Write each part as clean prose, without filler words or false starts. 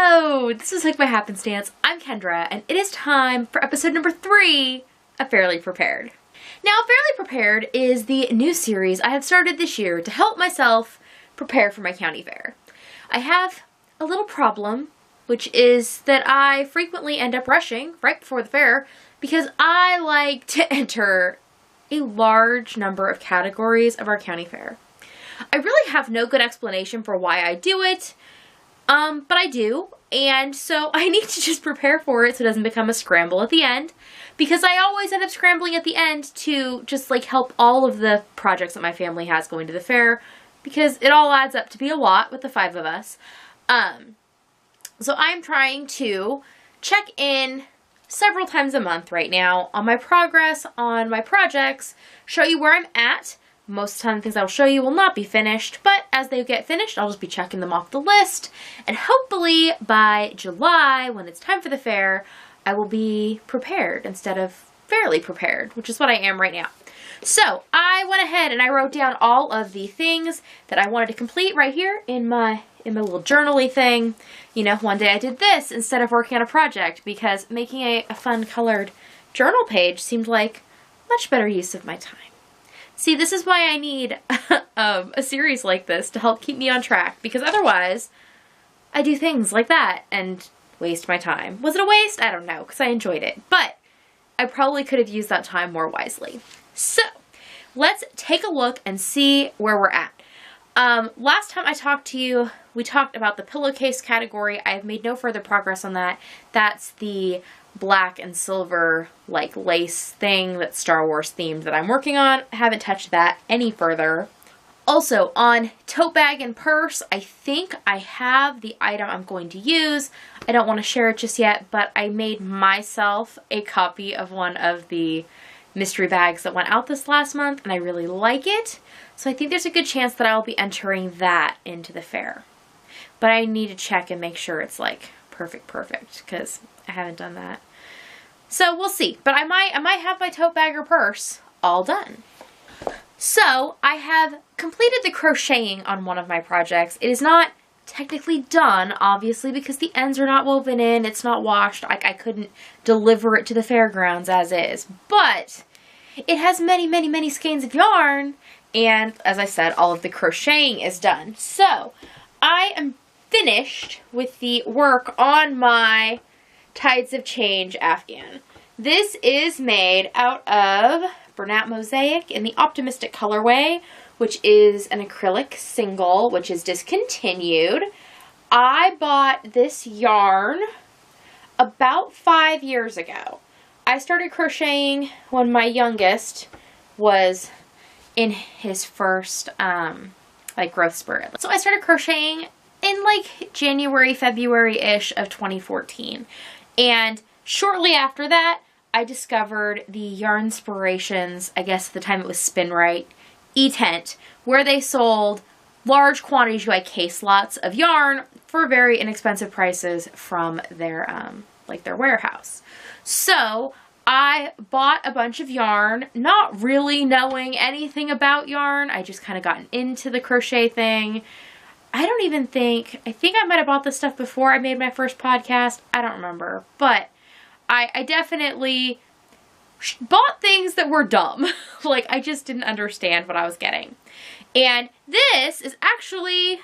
Hello! This is HookedByHappenstance. I'm Kendra, and it is time for episode number 3 of Fairly Prepared. Now, Fairly Prepared is the new series I have started this year to help myself prepare for my county fair. I have a little problem, which is that I frequently end up rushing right before the fair because I like to enter a large number of categories of our county fair. I really have no good explanation for why I do it, but I do, and so I need to just prepare for it so it doesn't become a scramble at the end, because I always end up scrambling at the end to just like help all of the projects that my family has going to the fair, because it all adds up to be a lot with the 5 of us. So I'm trying to check in several times a month right now on my progress on my projects, show you where I'm at. Most of the time, the things I'll show you will not be finished, but as they get finished, I'll just be checking them off the list, and hopefully by July, when it's time for the fair, I will be prepared instead of fairly prepared, which is what I am right now. So I went ahead and I wrote down all of the things that I wanted to complete right here in my little journal-y thing. You know, one day I did this instead of working on a project because making a fun colored journal page seemed like much better use of my time. See, this is why I need a series like this to help keep me on track, because otherwise I do things like that and waste my time. Was it a waste? I don't know, because I enjoyed it, but I probably could have used that time more wisely. So let's take a look and see where we're at. Last time I talked to you, we talked about the pillowcase category. I have made no further progress on that. That's the black and silver like lace thing that's Star Wars themed that I'm working on. I haven't touched that any further. Also on tote bag and purse, I think I have the item I'm going to use. I don't want to share it just yet, but I made myself a copy of one of the mystery bags that went out this last month, and I really like it. So I think there's a good chance that I'll be entering that into the fair. But I need to check and make sure it's like perfect, because I haven't done that. So we'll see. But I might have my tote bag or purse all done. So I have completed the crocheting on one of my projects. It is not technically done, obviously, because the ends are not woven in. It's not washed. I couldn't deliver it to the fairgrounds as is. But it has many skeins of yarn. And as I said, all of the crocheting is done. So I am finished with the work on my Tides of Change Afghan. This is made out of Bernat Mosaic in the Optimistic colorway, which is an acrylic single, which is discontinued. I bought this yarn about 5 years ago. I started crocheting when my youngest was in his first growth spurt. So I started crocheting in like January, February-ish of 2014. And shortly after that, I discovered the Yarnspirations, I guess at the time it was Spin Right, e-tent, where they sold large quantities, like case lots of yarn for very inexpensive prices from their their warehouse. So I bought a bunch of yarn, not really knowing anything about yarn. I just kind of gotten into the crochet thing. I think I might have bought this stuff before I made my first podcast. I don't remember, but I definitely bought things that were dumb. Like, I just didn't understand what I was getting. And this is actually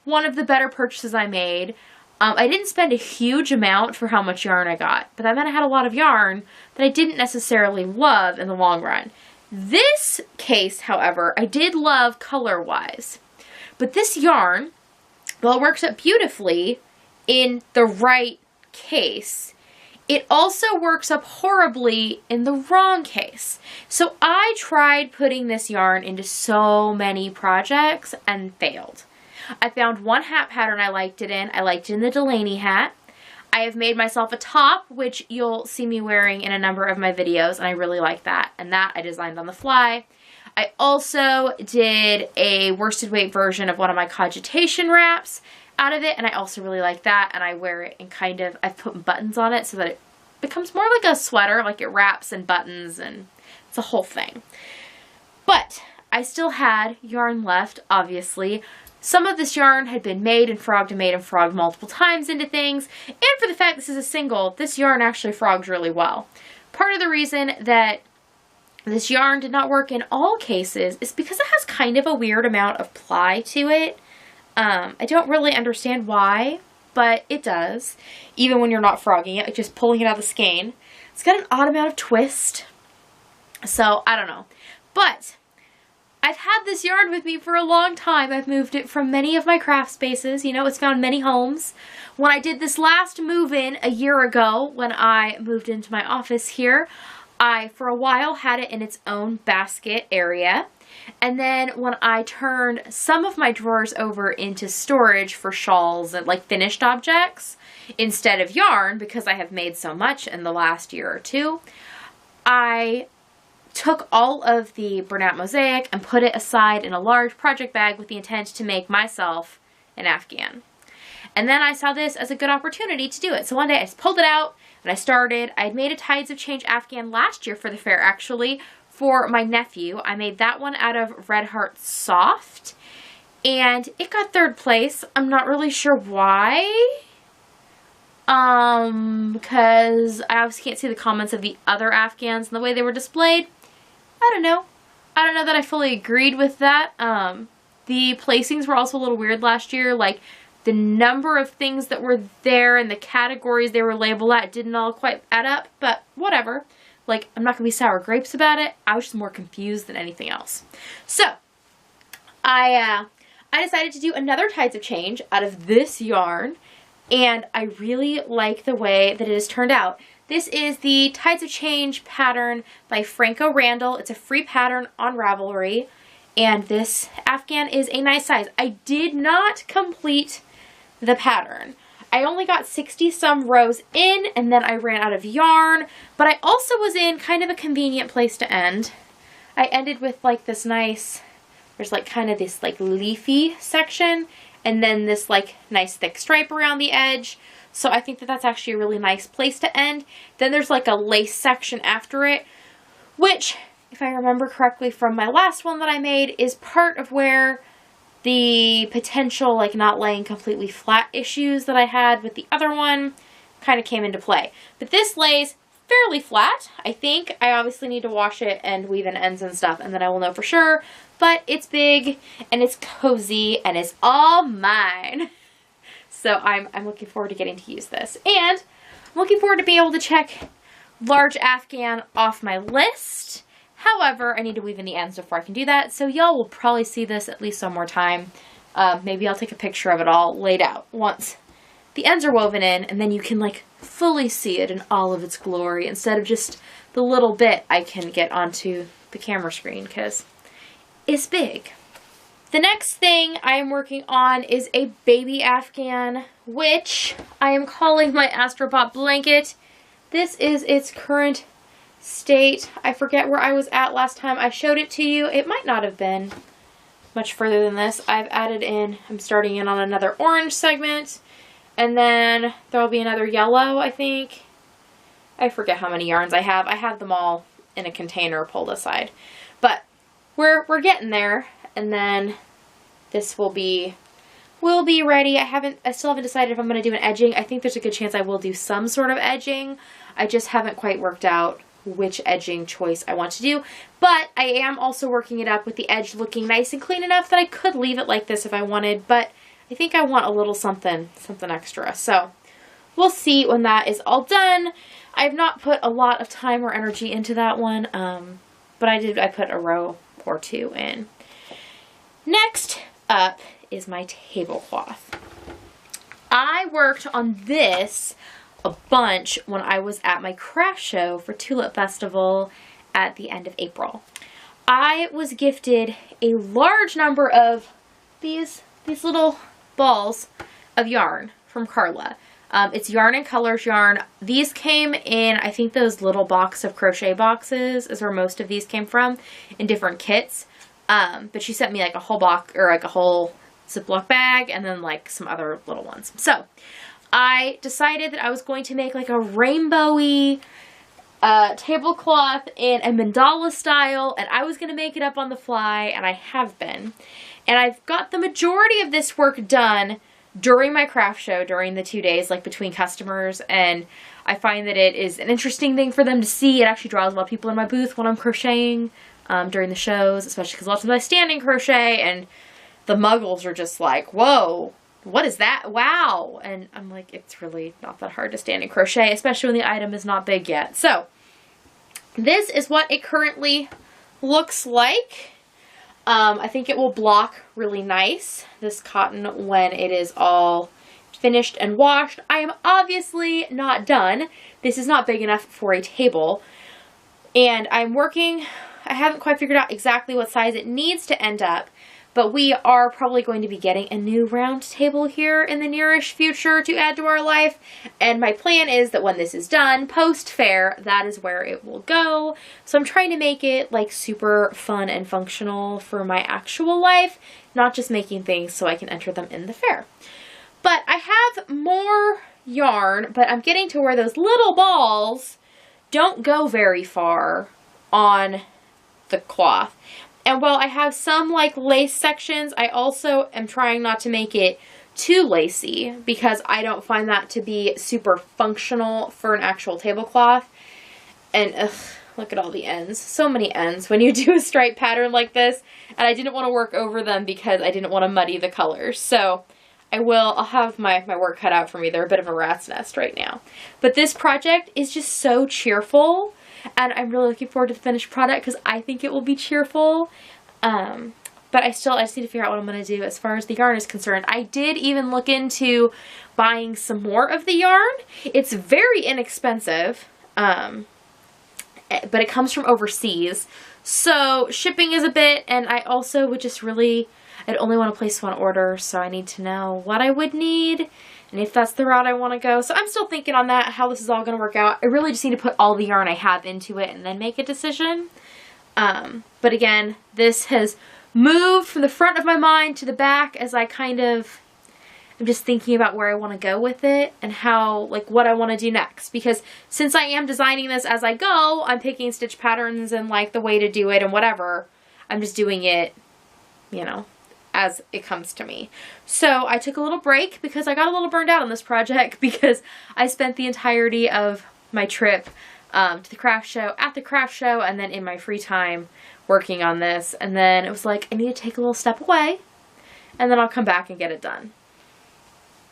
one of the better purchases I made. I didn't spend a huge amount for how much yarn I got, but that meant I had a lot of yarn that I didn't necessarily love in the long run. This case, however, I did love color-wise. But this yarn, while it works out beautifully in the right case, it also works up horribly in the wrong case. So I tried putting this yarn into so many projects and failed. I found one hat pattern I liked it in. I liked it in the Delaney hat. I have made myself a top, which you'll see me wearing in a number of my videos, and I really like that. And that I designed on the fly. I also did a worsted weight version of one of my cogitation wraps out of it, and I also really like that, and I wear it in I've put buttons on it so that it becomes more like a sweater, like it wraps and buttons, and it's a whole thing. But I still had yarn left, obviously, some of this yarn had been made and frogged multiple times into things, and for the fact this is a single, this yarn actually frogs really well. Part of the reason that this yarn did not work in all cases is because it has kind of a weird amount of ply to it. I don't really understand why, but it does. Even when you're not frogging it, like just pulling it out of the skein. It's got an odd amount of twist. So, I don't know. But I've had this yarn with me for a long time. I've moved it from many of my craft spaces. You know, it's found many homes. When I did this last move-in a year ago, when I moved into my office here, I, for a while, had it in its own basket area. And then when I turned some of my drawers over into storage for shawls and like finished objects instead of yarn, because I have made so much in the last year or two, I took all of the burnout mosaic and put it aside in a large project bag with the intent to make myself an Afghan. And then I saw this as a good opportunity to do it. So one day I just pulled it out and I started. I had made a Tides of Change Afghan last year for the fair, actually, for my nephew. I made that one out of Red Heart Soft, and it got 3rd place. I'm not really sure why, because I obviously can't see the comments of the other Afghans and the way they were displayed. I don't know. I don't know that I fully agreed with that. The placings were also a little weird last year. Like, the number of things that were there and the categories they were labeled at didn't all quite add up, but whatever. Like, I'm not going to be sour grapes about it. I was just more confused than anything else. So, I decided to do another Tides of Change out of this yarn, and I really like the way that it has turned out. This is the Tides of Change pattern by Franco Randall. It's a free pattern on Ravelry, and this Afghan is a nice size. I did not complete the pattern. I only got 60 some rows in, and then I ran out of yarn, but I also was in kind of a convenient place to end. I ended with like this nice, there's like kind of this like leafy section, and then this like nice thick stripe around the edge. So I think that that's actually a really nice place to end. Then there's like a lace section after it, which, if I remember correctly from my last one that I made, is part of where the potential like not laying completely flat issues that I had with the other one kind of came into play. But this lays fairly flat, I think. I obviously need to wash it and weave in ends and stuff, and then I will know for sure. But it's big and it's cozy and it's all mine. So I'm looking forward to getting to use this. And I'm looking forward to being able to check large Afghan off my list. However, I need to weave in the ends before I can do that, so y'all will probably see this at least one more time. Maybe I'll take a picture of it all laid out once the ends are woven in, and then you can like fully see it in all of its glory instead of just the little bit I can get onto the camera screen, because it's big. The next thing I am working on is a baby Afghan, which I am calling my Astropop blanket. This is its current state. I forget where I was at last time I showed it to you. It might not have been much further than this. I've added in, I'm starting in on another orange segment, and then there will be another yellow, I think. I forget how many yarns I have. I have them all in a container pulled aside. But we're getting there, and then this will be ready. I still haven't decided if I'm going to do an edging. I think there's a good chance I will do some sort of edging. I just haven't quite worked out which edging choice I want to do, but I am also working it up with the edge looking nice and clean enough that I could leave it like this if I wanted, but I think I want a little something extra. So we'll see when that is all done. I've not put a lot of time or energy into that one, but I put a row or two in. Next up is my tablecloth. I worked on this a bunch when I was at my craft show for Tulip Festival at the end of April. I was gifted a large number of these little balls of yarn from Carla. It's Yarn and Colors yarn. These came in, I think, those little box of crochet boxes is where most of these came from, in different kits. But she sent me like a whole box, or like a whole Ziploc bag, and then like some other little ones. So I decided that I was going to make like a rainbowy tablecloth in a mandala style, and I was going to make it up on the fly, and I have been. And I've got the majority of this work done during my craft show, during the 2 days, like between customers, and I find that it is an interesting thing for them to see. It actually draws a lot of people in my booth when I'm crocheting during the shows, especially because lots of times I stand and crochet, and the muggles are just like, whoa, what is that? Wow. And I'm like, it's really not that hard to stand and crochet, especially when the item is not big yet. So this is what it currently looks like. I think it will block really nice, this cotton, when it is all finished and washed. I am obviously not done. This is not big enough for a table. And I haven't quite figured out exactly what size it needs to end up, but we are probably going to be getting a new round table here in the nearish future to add to our life. And my plan is that when this is done, post-fair, that is where it will go. So I'm trying to make it like super fun and functional for my actual life, not just making things so I can enter them in the fair. But I have more yarn, but I'm getting to where those little balls don't go very far on the cloth. And while I have some like lace sections, I also am trying not to make it too lacy because I don't find that to be super functional for an actual tablecloth. And ugh, look at all the ends. So many ends when you do a stripe pattern like this. And I didn't want to work over them because I didn't want to muddy the colors. So I'll have my work cut out for me. They're a bit of a rat's nest right now. But this project is just so cheerful. And I'm really looking forward to the finished product because I think it will be cheerful. But I just need to figure out what I'm going to do as far as the yarn is concerned. I did even look into buying some more of the yarn. It's very inexpensive, but it comes from overseas. So shipping is a bit, and I also would just I'd only want to place one order, so I need to know what I would need and if that's the route I want to go. So I'm still thinking on that, how this is all going to work out. I really just need to put all the yarn I have into it and then make a decision. But again, this has moved from the front of my mind to the back as I'm just thinking about where I want to go with it and what I want to do next. Because since I am designing this as I go, I'm picking stitch patterns and like the way to do it and whatever. I'm just doing it, as it comes to me. So I took a little break because I got a little burned out on this project because I spent the entirety of my trip to the craft show, at the craft show, and then in my free time working on this. And then it was like, I need to take a little step away and then I'll come back and get it done.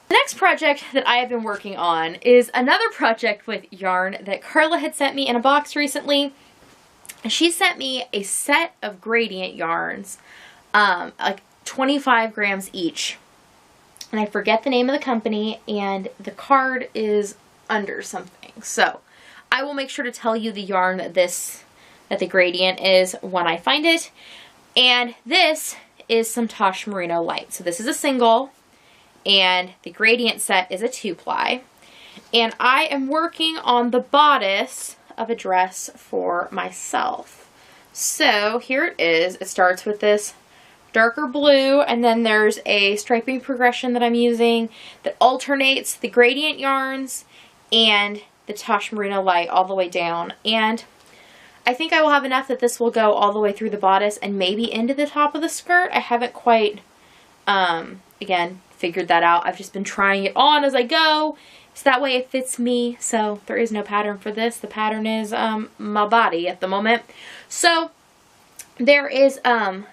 The next project that I have been working on is another project with yarn that Carla had sent me in a box recently. She sent me a set of gradient yarns, like 25 grams each. And I forget the name of the company, and the card is under something. So I will make sure to tell you the yarn that the gradient is when I find it. And this is some Tosh Merino Light. So this is a single, and the gradient set is a 2-ply. And I am working on the bodice of a dress for myself. So here it is. It starts with this darker blue, and then there's a striping progression that I'm using that alternates the gradient yarns and the Tosh Merino Light all the way down. And I think I will have enough that this will go all the way through the bodice and maybe into the top of the skirt. I haven't quite, again, figured that out. I've just been trying it on as I go, so that way it fits me. So there is no pattern for this. The pattern is my body at the moment. So there is I'm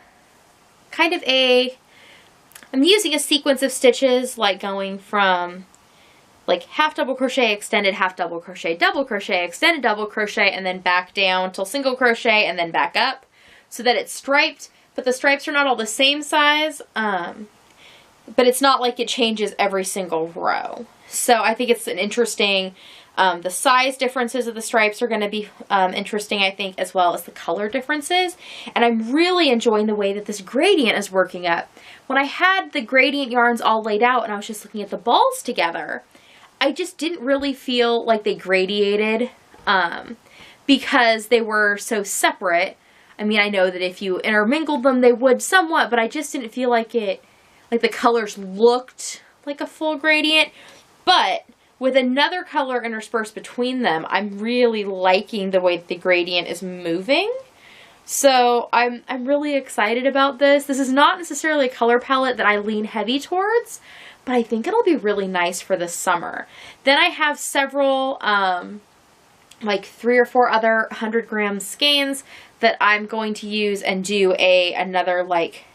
using a sequence of stitches, like going from like half double crochet, extended half double crochet, extended double crochet, and then back down till single crochet and then back up so that it's striped, but the stripes are not all the same size, but it's not like it changes every single row. So I think it's an interesting, the size differences of the stripes are going to be interesting, I think, as well as the color differences. And I'm really enjoying the way that this gradient is working up. When I had the gradient yarns all laid out and I was just looking at the balls together, I just didn't really feel like they gradiated because they were so separate. I mean, I know that if you intermingled them, they would somewhat, but I just didn't feel like the colors looked like a full gradient. But with another color interspersed between them, I'm really liking the way that the gradient is moving. So I'm really excited about this. This is not necessarily a color palette that I lean heavy towards, but I think it'll be really nice for the summer. Then I have several, like 3 or 4 other 100-gram skeins that I'm going to use and do another like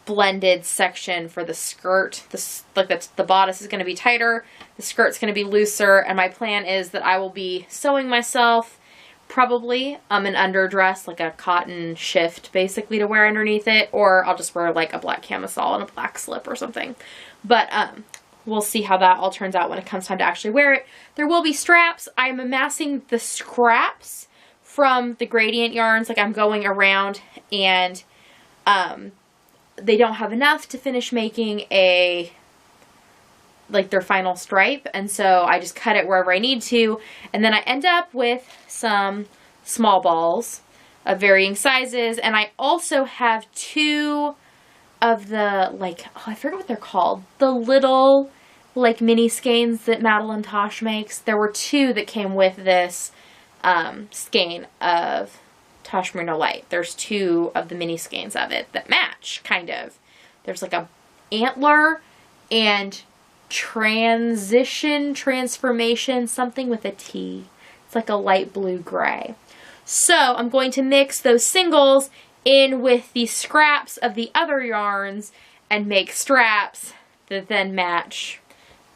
blended section for the skirt. The bodice is going to be tighter, the skirt's going to be looser, and my plan is that I will be sewing myself probably an underdress, like a cotton shift basically to wear underneath it, or I'll just wear like a black camisole and a black slip or something. But we'll see how that all turns out when it comes time to actually wear it. There will be straps. I'm amassing the scraps from the gradient yarns. Like I'm going around and they don't have enough to finish making their final stripe, and so I just cut it wherever I need to, and then I end up with some small balls of varying sizes, and I also have 2 of the, I forget what they're called, the little, mini skeins that Madeline Tosh makes. There were 2 that came with this skein of Tosh Merino Light. There's 2 of the mini skeins of it that match, kind of. There's like a antler and transformation, something with a T. It's like a light blue gray. So I'm going to mix those singles in with the scraps of the other yarns and make straps that then match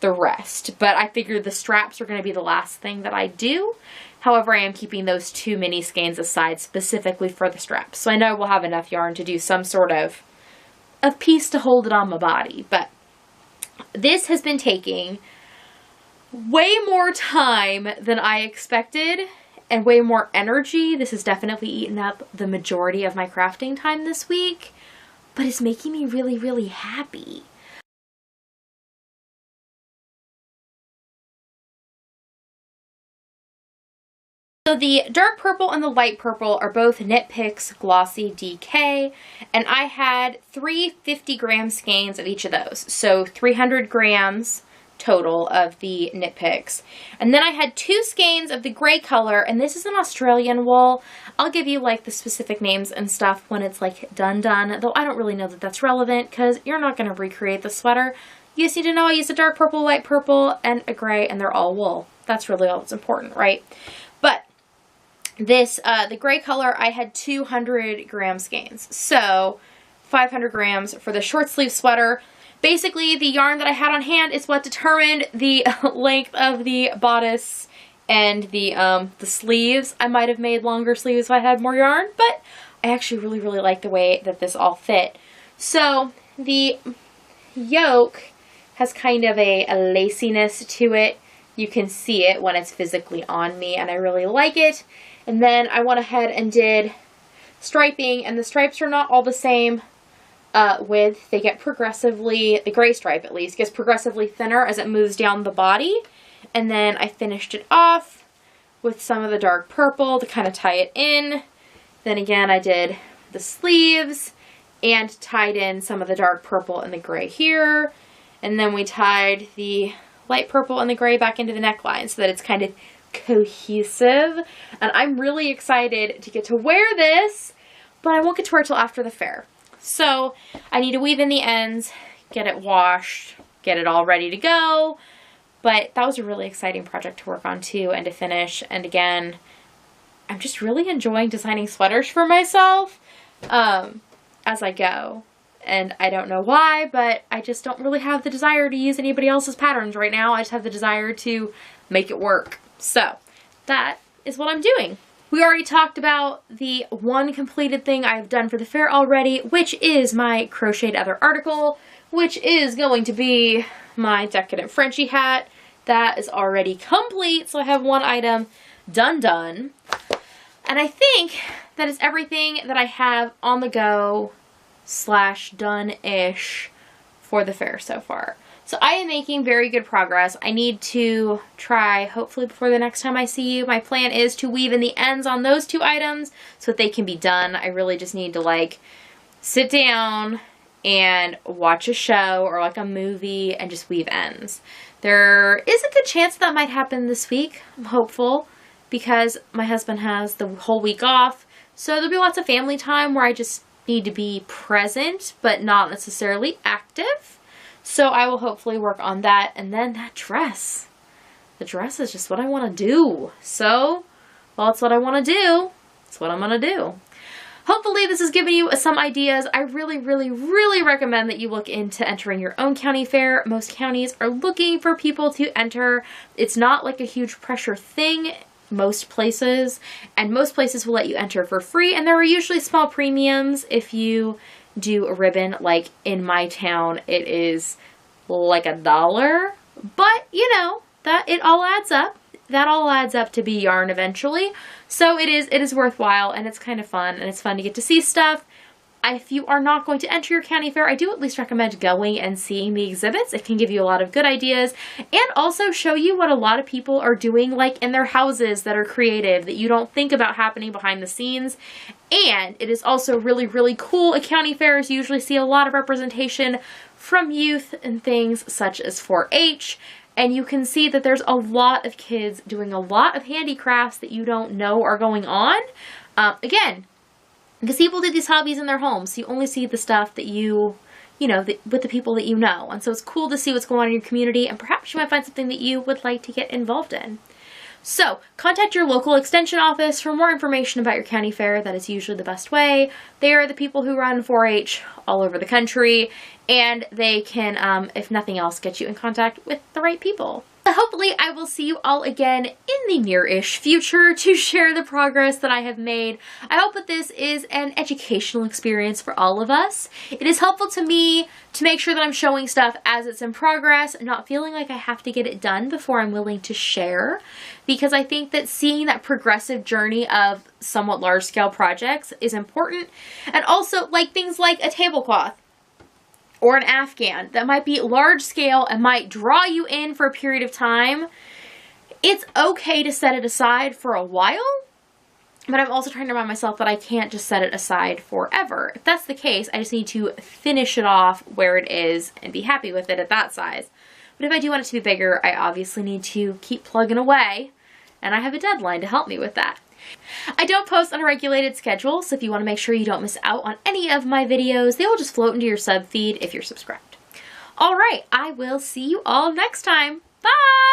the rest. But I figured the straps are going to be the last thing that I do. However, I am keeping those 2 mini skeins aside specifically for the straps. So I know we'll have enough yarn to do some sort of piece to hold it on my body. But this has been taking way more time than I expected and way more energy. This has definitely eaten up the majority of my crafting time this week, but it's making me really, really happy. So the dark purple and the light purple are both Knit Picks Glossy DK, and I had 3 50-gram skeins of each of those. So 300 grams total of the Knit Picks. And then I had 2 skeins of the gray color, and this is an Australian wool. I'll give you the specific names and stuff when it's done, though I don't really know that that's relevant because you're not going to recreate the sweater. You just need to know I used a dark purple, light purple, and a gray, and they're all wool. That's really all that's important, right? But this, the gray color, I had 200-gram skeins. So 500 grams for the short sleeve sweater. Basically, the yarn that I had on hand is what determined the length of the bodice and the sleeves. I might have made longer sleeves if I had more yarn, but I actually really, really like the way that this all fit. So the yoke has kind of a laciness to it. You can see it when it's physically on me, and I really like it. And then I went ahead and did striping, and the stripes are not all the same width. They get progressively, the gray stripe at least, gets progressively thinner as it moves down the body. And then I finished it off with some of the dark purple to kind of tie it in. Then again, I did the sleeves and tied in some of the dark purple and the gray here. And then we tied the light purple and the gray back into the neckline so that it's kind of cohesive. And I'm really excited to get to wear this, but I won't get to wear it till after the fair. So I need to weave in the ends, get it washed, get it all ready to go. But that was a really exciting project to work on too and to finish. And again, I'm just really enjoying designing sweaters for myself as I go. And I don't know why, but I just don't really have the desire to use anybody else's patterns right now. I just have the desire to make it work. So that is what I'm doing. We already talked about the one completed thing I've done for the fair already, which is my crocheted other article, which is going to be my Decadent Frenchie hat. That is already complete, so I have one item done. And I think that is everything that I have on the go / done-ish for the fair so far. So I am making very good progress. I need to try, hopefully before the next time I see you, my plan is to weave in the ends on those 2 items so that they can be done. I really just need to sit down and watch a show or a movie and just weave ends. There is a good chance that might happen this week. I'm hopeful because my husband has the whole week off. So there'll be lots of family time where I just need to be present, but not necessarily active. So I will hopefully work on that. And then that dress. The dress is just what I want to do. So, well, it's what I want to do. It's what I'm going to do. Hopefully this has given you some ideas. I really, really, really recommend that you look into entering your own county fair. Most counties are looking for people to enter. It's not like a huge pressure thing, most places, and most places will let you enter for free, and there are usually small premiums if you do a ribbon. Like in my town, it is like $1, but you know, that it all adds up. That all adds up to be yarn eventually. So it is worthwhile, and it's kind of fun, and it's fun to get to see stuff. If you are not going to enter your county fair, I do at least recommend going and seeing the exhibits. It can give you a lot of good ideas and also show you what a lot of people are doing, like in their houses, that are creative, that you don't think about happening behind the scenes. And it is also really, really cool. At county fairs, you usually see a lot of representation from youth and things such as 4-H. And you can see that there's a lot of kids doing a lot of handicrafts that you don't know are going on. Again, because people do these hobbies in their homes, so you only see the stuff that with the people that you know. And so it's cool to see what's going on in your community, and perhaps you might find something that you would like to get involved in. So contact your local extension office for more information about your county fair. That is usually the best way. They are the people who run 4-H all over the country, and they can, if nothing else, get you in contact with the right people. Hopefully I will see you all again in the near-ish future to share the progress that I have made. I hope that this is an educational experience for all of us. It is helpful to me to make sure that I'm showing stuff as it's in progress, not feeling like I have to get it done before I'm willing to share, because I think that seeing that progressive journey of somewhat large-scale projects is important. And also, like things like a tablecloth or an Afghan that might be large scale and might draw you in for a period of time, it's okay to set it aside for a while, but I'm also trying to remind myself that I can't just set it aside forever. If that's the case, I just need to finish it off where it is and be happy with it at that size. But if I do want it to be bigger, I obviously need to keep plugging away, and I have a deadline to help me with that. I don't post on a regulated schedule, so if you want to make sure you don't miss out on any of my videos, they will just float into your sub feed if you're subscribed. Alright, I will see you all next time. Bye!